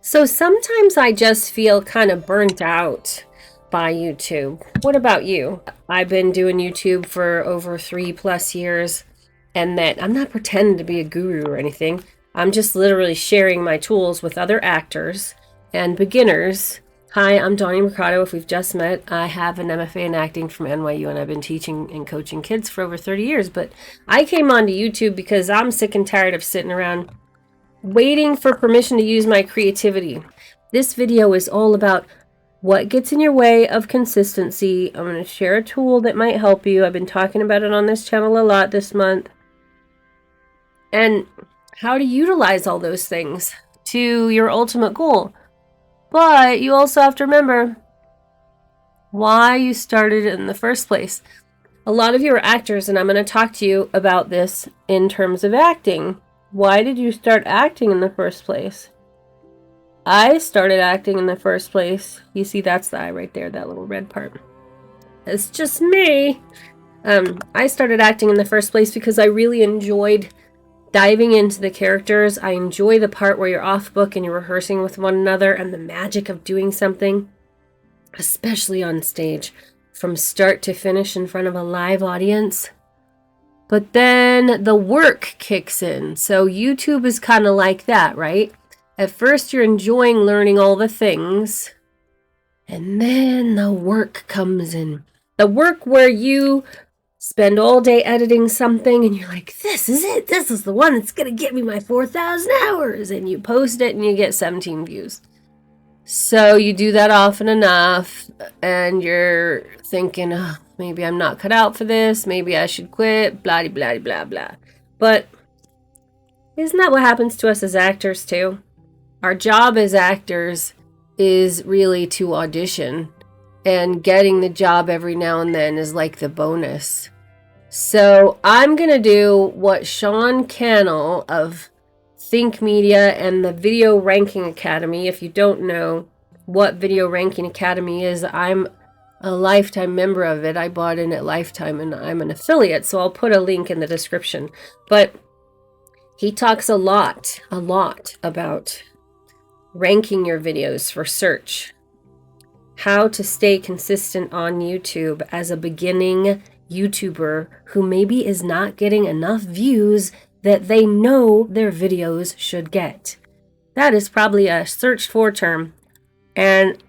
So sometimes I just feel kind of burnt out by YouTube. What about you? I've been doing YouTube for over 3+ years, and that I'm not pretending to be a guru or anything. I'm just literally sharing my tools with other actors and beginners. Hi, I'm Dawnnie Mercado. If we've just met, I have an MFA in acting from NYU, and I've been teaching and coaching kids for over 30 years. But I came onto YouTube because I'm sick and tired of sitting around waiting for permission to use my creativity. This video is all about what gets in your way of consistency. I'm going to share a tool that might help you. I've been talking about it on this channel a lot this month. And how to utilize all those things to your ultimate goal. But you also have to remember why you started in the first place. A lot of you are actors, and I'm going to talk to you about this in terms of acting. Why did you start acting in the first place? I started acting in the first place. You see, that's the eye right there, that little red part. It's just me. I started acting in the first place because I really enjoyed diving into the characters. I enjoy the part where you're off book and you're rehearsing with one another and the magic of doing something, especially on stage, from start to finish in front of a live audience. But then the work kicks in. So YouTube is kind of like that, right? At first you're enjoying learning all the things, and then the work comes in. The work where you spend all day editing something and you're like, this is it. This is the one that's going to get me my 4,000 hours. And you post it and you get 17 views. So you do that often enough and you're thinking, oh, maybe I'm not cut out for this. Maybe I should quit, blah, blah, blah, blah. But isn't that what happens to us as actors too? Our job as actors is really to audition, and getting the job every now and then is like the bonus. So I'm going to do what Sean Cannell of Think Media and the Video Ranking Academy. If you don't know what Video Ranking Academy is, I'm a lifetime member of it. I bought in at Lifetime and I'm an affiliate, so I'll put a link in the description. But he talks a lot about ranking your videos for search, how to stay consistent on YouTube as a beginning YouTuber who maybe is not getting enough views that they know their videos should get. That is probably a searched for term. And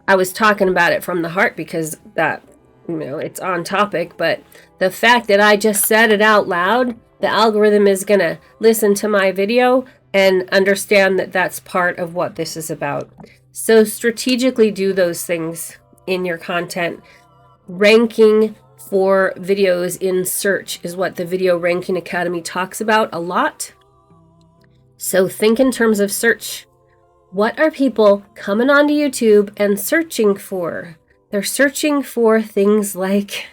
I was talking about it from the heart because that, it's on topic. But the fact that I just said it out loud, the algorithm is going to listen to my video and understand that that's part of what this is about. So strategically do those things in your content. Ranking for videos in search is what the Video Ranking Academy talks about a lot. So think in terms of search. What are people coming onto YouTube and searching for? They're searching for things like,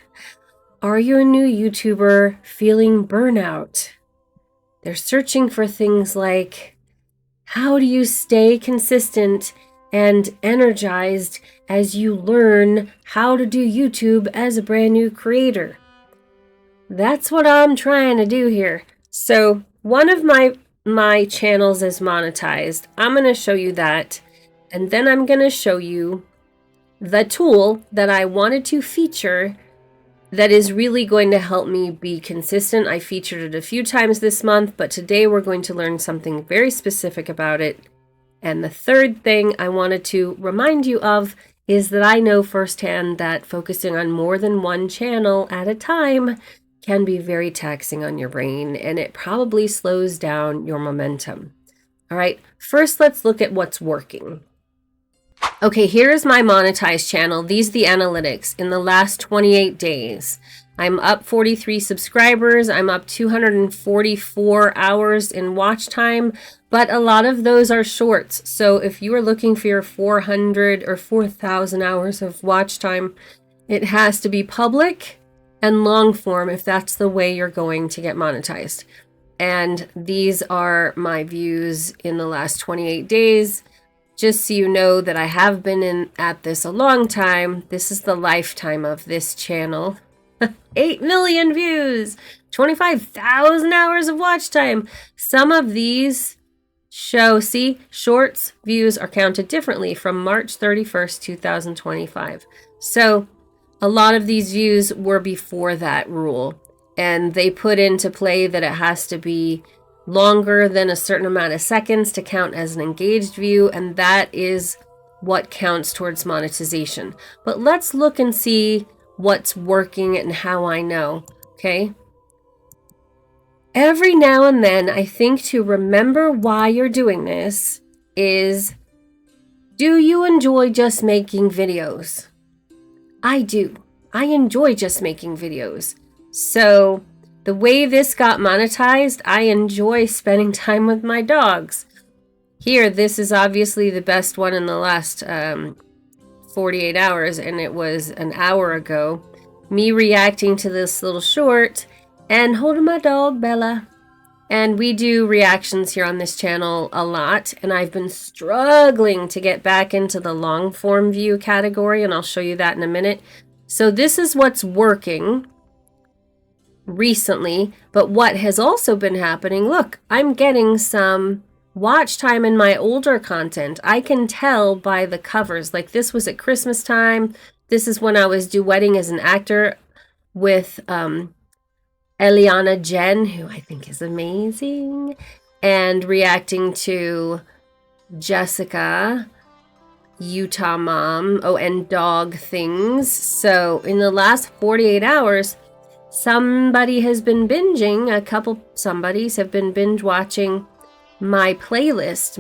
are you a new YouTuber feeling burnout? They're searching for things like, how do you stay consistent and energized as you learn how to do YouTube as a brand new creator? That's what I'm trying to do here. So one of my channels is monetized. I'm going to show you that. And then I'm going to show you the tool that I wanted to feature that is really going to help me be consistent. I featured it a few times this month, but today we're going to learn something very specific about it. And the third thing I wanted to remind you of is that I know firsthand that focusing on more than one channel at a time can be very taxing on your brain, and it probably slows down your momentum. All right, first let's look at what's working. Okay, here's my monetized channel. These are the analytics in the last 28 days. I'm up 43 subscribers. I'm up 244 hours in watch time, but a lot of those are shorts. So if you are looking for your 400 or 4,000 hours of watch time, it has to be public and long form if that's the way you're going to get monetized. And these are my views in the last 28 days. Just so you know that I have been at this a long time. This is the lifetime of this channel. 8 million views, 25,000 hours of watch time. Some of these See, shorts views are counted differently from March 31st, 2025. So a lot of these views were before that rule, and they put into play that it has to be longer than a certain amount of seconds to count as an engaged view, and that is what counts towards monetization. But let's look and see what's working and how I know, okay? Every now and then, I think to remember why you're doing this is, do you enjoy just making videos? I do. I enjoy just making videos. So the way this got monetized, I enjoy spending time with my dogs. Here, this is obviously the best one in the last 48 hours, and it was an hour ago. Me reacting to this little short and holding my dog, Bella. And we do reactions here on this channel a lot, and I've been struggling to get back into the long form view category, and I'll show you that in a minute. So this is what's working recently, but what has also been happening, look, I'm getting some watch time in my older content. I can tell by the covers. Like this was at Christmas time. This is when I was duetting as an actor with Eliana Jen, who I think is amazing, and reacting to Jessica, Utah Mom, and dog things. So in the last 48 hours, somebody has been binging, a couple somebodies have been binge watching my playlist,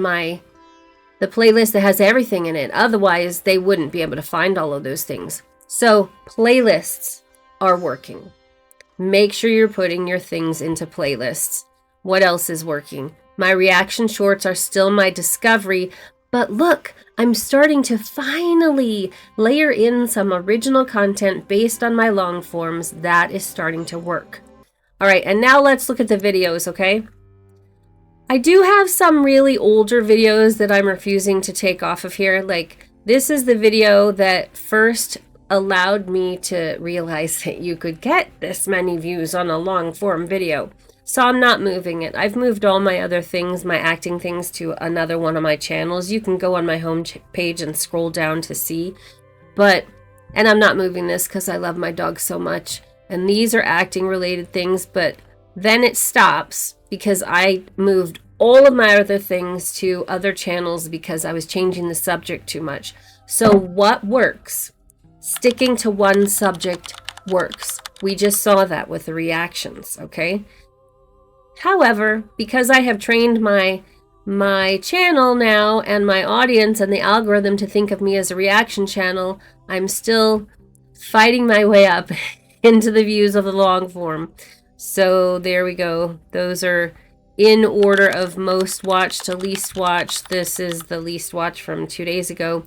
the playlist that has everything in it. Otherwise, they wouldn't be able to find all of those things. So playlists are working. Make sure you're putting your things into playlists. What else is working? My reaction shorts are still my discovery, but look, I'm starting to finally layer in some original content based on my long forms. That is starting to work. All right, and now let's look at the videos, okay? I do have some really older videos that I'm refusing to take off of here. Like, this is the video that first allowed me to realize that you could get this many views on a long form video. So I'm not moving it. I've moved all my other things, my acting things, to another one of my channels. You can go on my home page and scroll down to see. And I'm not moving this because I love my dog so much. And these are acting related things, but then it stops because I moved all of my other things to other channels because I was changing the subject too much. So what works? Sticking to one subject works. We just saw that with the reactions, okay? However, because I have trained my channel now and my audience and the algorithm to think of me as a reaction channel, I'm still fighting my way up into the views of the long form. So there we go. Those are in order of most watched to least watched. This is the least watched from 2 days ago.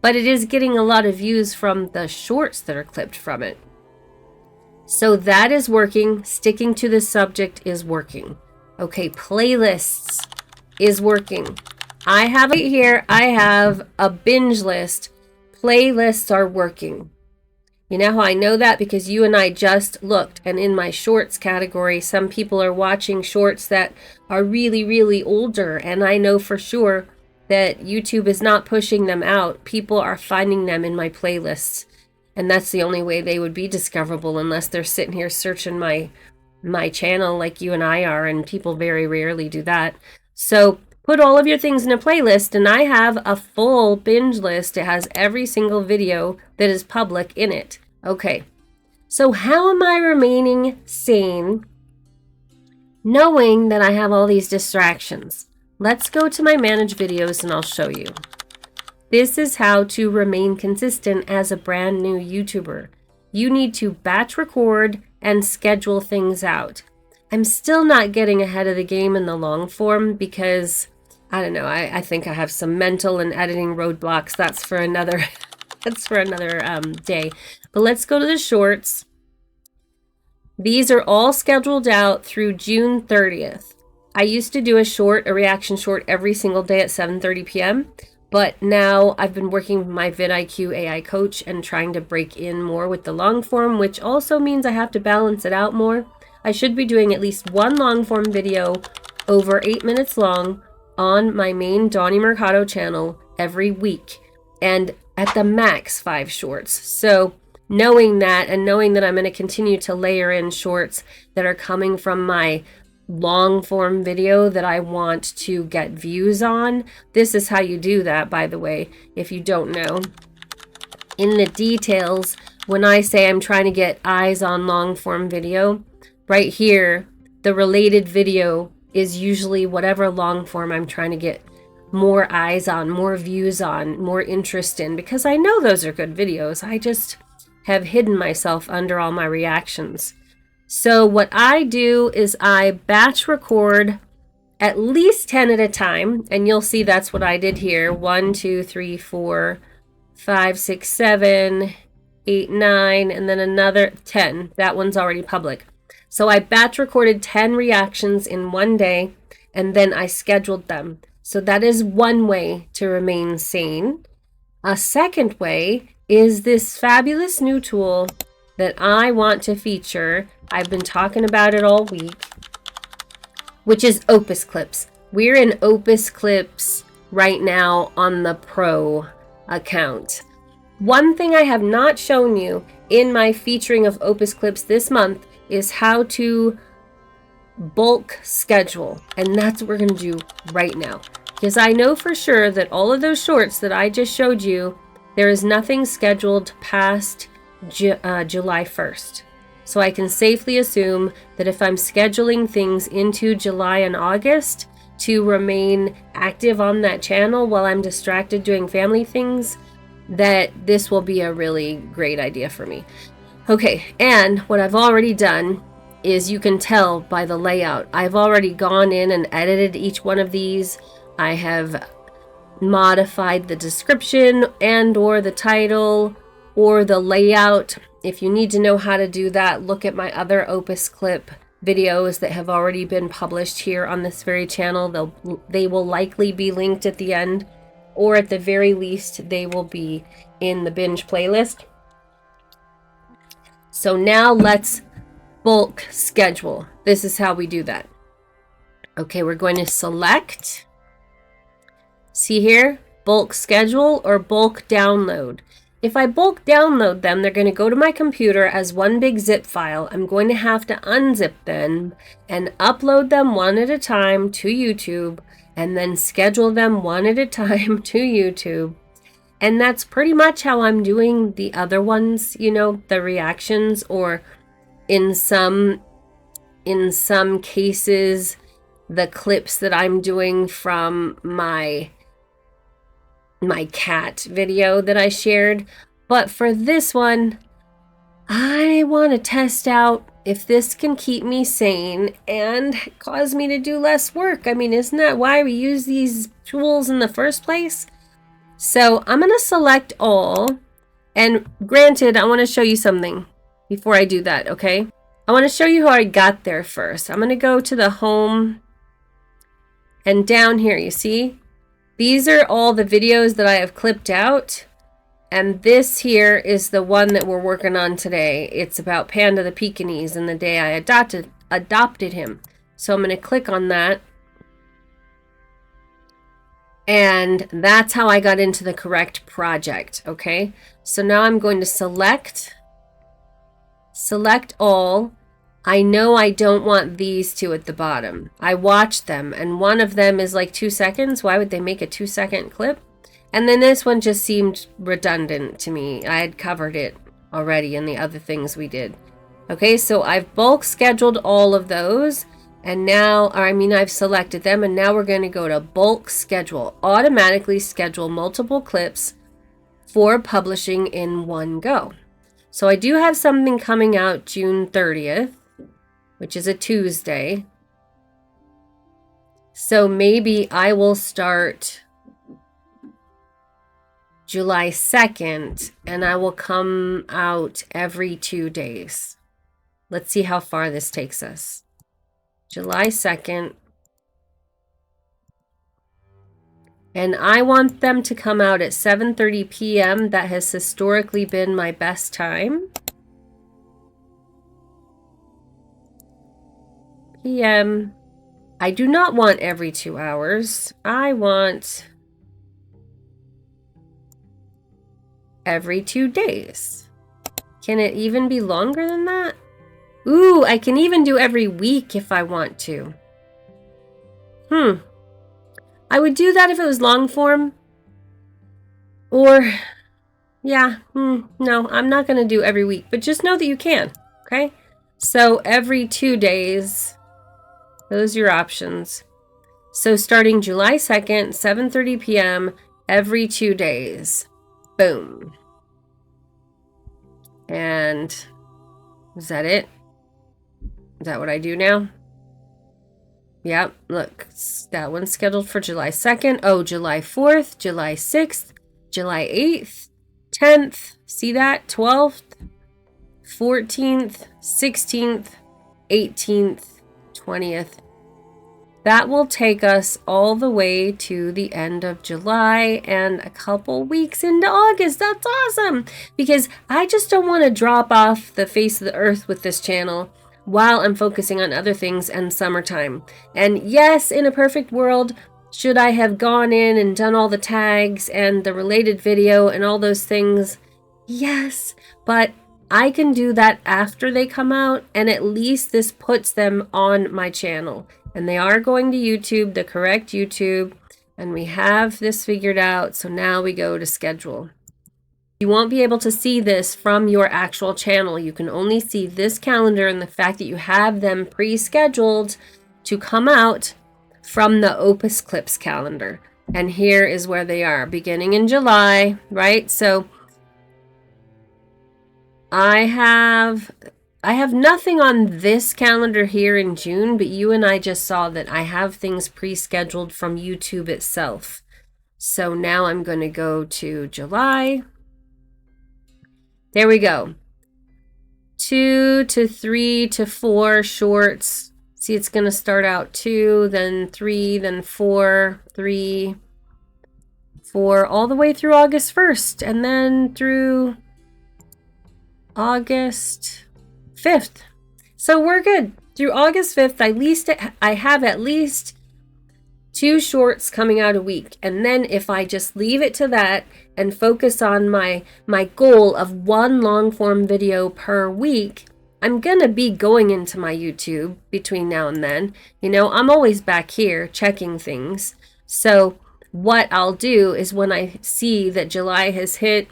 But it is getting a lot of views from the shorts that are clipped from it. So that is working. Sticking to the subject is working. Okay, playlists is working. I have it here. I have a binge list. Playlists are working. You know how I know that? Because you and I just looked, and in my shorts category, some people are watching shorts that are really, really older, and I know for sure that YouTube is not pushing them out. People are finding them in my playlists, and that's the only way they would be discoverable, unless they're sitting here searching my channel like you and I are, and people very rarely do that. So put all of your things in a playlist, and I have a full binge list. It has every single video that is public in it. Okay, so how am I remaining sane knowing that I have all these distractions? Let's go to my managed videos and I'll show you. This is how to remain consistent as a brand new YouTuber. You need to batch record and schedule things out. I'm still not getting ahead of the game in the long form because, I don't know, I think I have some mental and editing roadblocks. That's for another day. But let's go to the shorts. These are all scheduled out through June 30th. I used to do a reaction short every single day at 7:30 p.m. But now I've been working with my vidIQ AI coach and trying to break in more with the long form, which also means I have to balance it out more. I should be doing at least one long form video over 8 minutes long on my main Dawnnie Mercado channel every week, and at the max 5 shorts. So knowing that, and knowing that I'm going to continue to layer in shorts that are coming from my long form video that I want to get views on. This is how you do that, by the way, if you don't know. In the details, when I say I'm trying to get eyes on long form video, right here, the related video is usually whatever long form I'm trying to get more eyes on, more views on, more interest in, because I know those are good videos. I just have hidden myself under all my reactions. So what I do is I batch record at least 10 at a time, and you'll see that's what I did here. 1, 2, 3, 4, 5, 6, 7, 8, 9, and then another 10. That one's already public. So I batch recorded 10 reactions in one day, and then I scheduled them. So that is one way to remain sane. A second way is this fabulous new tool that I want to feature. I've been talking about it all week, which is Opus Clips. We're in Opus Clips right now on the Pro account. One thing I have not shown you in my featuring of Opus Clips this month is how to bulk schedule. And that's what we're going to do right now. Because I know for sure that all of those shorts that I just showed you, there is nothing scheduled past July 1st. So I can safely assume that if I'm scheduling things into July and August to remain active on that channel while I'm distracted doing family things, that this will be a really great idea for me. Okay, and what I've already done is, you can tell by the layout, I've already gone in and edited each one of these. I have modified the description and or the title or the layout. If you need to know how to do that, look at my other Opus Clip videos that have already been published here on this very channel. They will likely be linked at the end, or at the very least, they will be in the binge playlist. So now let's bulk schedule. This is how we do that. Okay, we're going to select, see here, bulk schedule or bulk download. If I bulk download them, they're going to go to my computer as one big zip file. I'm going to have to unzip them and upload them one at a time to YouTube, and then schedule them one at a time to YouTube. And that's pretty much how I'm doing the other ones, you know, the reactions, or in some cases, the clips that I'm doing from my cat video that I shared. But for this one, I want to test out if this can keep me sane and cause me to do less work. I mean, isn't that why we use these tools in the first place? So I'm going to select all. And granted, I want to show you something before I do that, okay? I want to show you how I got there first. I'm going to go to the home, and down here, you see? These are all the videos that I have clipped out. And this here is the one that we're working on today. It's about Panda the Pekingese and the day I adopted him. So I'm going to click on that. And that's how I got into the correct project, okay? So now I'm going to select all. I know I don't want these two at the bottom. I watched them, and one of them is like 2 seconds. Why would they make a 2-second clip? And then this one just seemed redundant to me. I had covered it already in the other things we did. Okay, so I've bulk scheduled all of those. And now, I've selected them, and now we're going to go to bulk schedule. Automatically schedule multiple clips for publishing in one go. So I do have something coming out June 30th, which is a Tuesday. So maybe I will start July 2nd, and I will come out every 2 days. Let's see how far this takes us. July 2nd. And I want them to come out at 7:30 p.m. That has historically been my best time. PM. I do not want every 2 hours. I want every 2 days. Can it even be longer than that? Ooh, I can even do every week if I want to. I would do that if it was long form. Or, yeah, no, I'm not going to do every week. But just know that you can, okay? So every 2 days, those are your options. So starting July 2nd, 7:30 p.m., every 2 days. Boom. And is that it? Is that what I do now? Yep, look, that one's scheduled for July 2nd. Oh, July 4th, July 6th, July 8th, 10th. See that? 12th, 14th, 16th, 18th, 20th. That will take us all the way to the end of July and a couple weeks into August. That's awesome, because I just don't want to drop off the face of the earth with this channel while I'm focusing on other things and summertime. And yes, in a perfect world, should I have gone in and done all the tags and the related video and all those things? Yes, but I can do that after they come out, and at least this puts them on my channel. And they are going to YouTube, the correct YouTube, and we have this figured out. So now we go to schedule. You won't be able to see this from your actual channel. You can only see this calendar and the fact that you have them pre-scheduled to come out from the Opus Clips calendar. And here is where they are, beginning in July, right? So I have nothing on this calendar here in June, but you and I just saw that I have things pre-scheduled from YouTube itself. So now I'm going to go to July. There we go. 2 to 3 to 4 shorts. See, it's going to start out 2, then 3, then 4, 3, 4, all the way through August 1st, and then through August 5th. So we're good. Through August 5th, I have at least 2 shorts coming out a week. And then if I just leave it to that and focus on my goal of 1 long form video per week, I'm gonna be going into my YouTube between now and then. You know, I'm always back here checking things. So what I'll do is when I see that July has hit,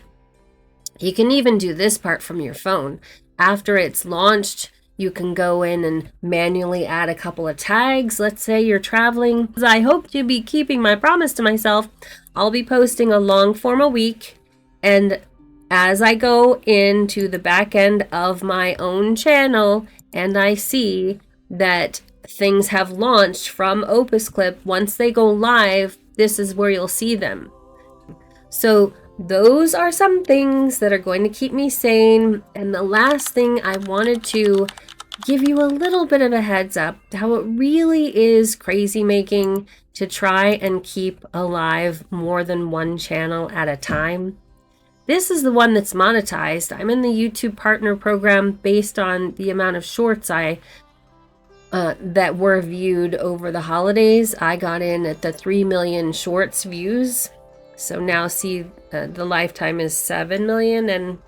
you can even do this part from your phone. After it's launched, you can go in and manually add a couple of tags. Let's say you're traveling. I hope to be keeping my promise to myself. I'll be posting a long form a week. And as I go into the back end of my own channel and I see that things have launched from Opus Clip, once they go live, this is where you'll see them. So those are some things that are going to keep me sane. And the last thing, I wanted to give you a little bit of a heads up how it really is crazy making to try and keep alive more than 1 channel at a time. This is the one that's monetized. I'm in the YouTube Partner Program based on the amount of shorts that were viewed over the holidays. I got in at the 3 million shorts views. So now see, the lifetime is 7 million, and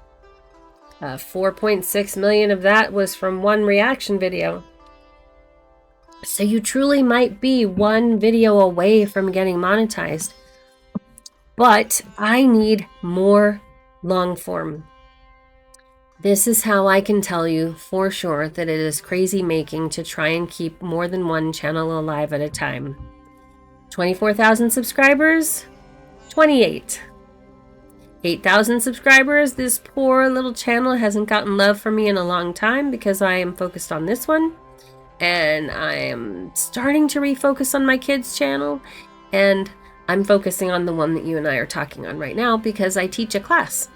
4.6 million of that was from 1 reaction video. So you truly might be 1 video away from getting monetized. But I need more long form. This is how I can tell you for sure that it is crazy making to try and keep more than 1 channel alive at a time. 24,000 subscribers? 28. 8,000 subscribers. This poor little channel hasn't gotten love from me in a long time because I am focused on this one. And I am starting to refocus on my kids' channel. And I'm focusing on the one that you and I are talking on right now because I teach a class.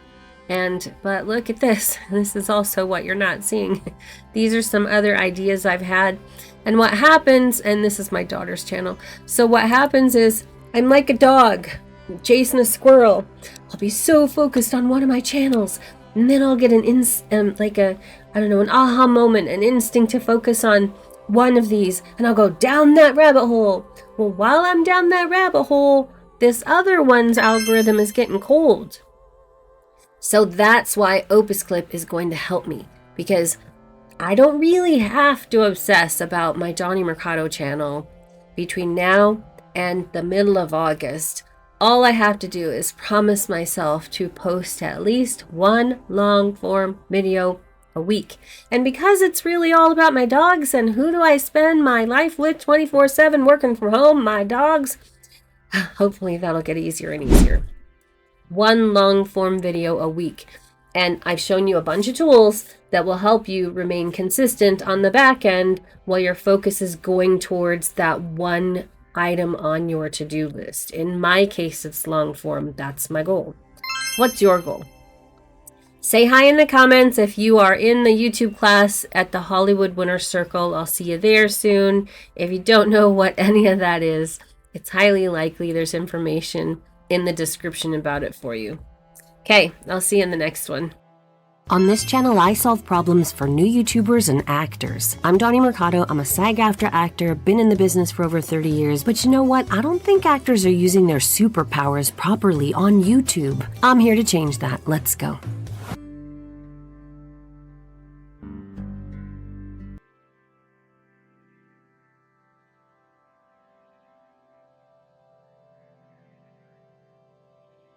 But look at this. This is also what you're not seeing. These are some other ideas I've had. And what happens, and this is my daughter's channel. So what happens is I'm like a dog chasing a squirrel. I'll be so focused on one of my channels, and then I'll get an aha moment, an instinct to focus on one of these and I'll go down that rabbit hole. Well, while I'm down that rabbit hole, this other one's algorithm is getting cold. So that's why Opus Clip is going to help me, because I don't really have to obsess about my Dawnnie Mercado channel between now and the middle of August. All I have to do is promise myself to post at least one long form video a week. And because it's really all about my dogs and who do I spend my life with 24/7 working from home, my dogs, hopefully that'll get easier and easier. One long form video a week. And I've shown you a bunch of tools that will help you remain consistent on the back end while your focus is going towards that one item on your to-do list. In my case, it's long form. That's my goal. What's your goal? Say hi in the comments if you are in the YouTube class at the Hollywood Winner Circle. I'll see you there soon. If you don't know what any of that is, it's highly likely there's information in the description about it for you. Okay, I'll see you in the next one. On this channel, I solve problems for new YouTubers and actors. I'm Dawnnie Mercado. I'm a SAG-AFTRA actor, been in the business for over 30 years. But you know what? I don't think actors are using their superpowers properly on YouTube. I'm here to change that. Let's go.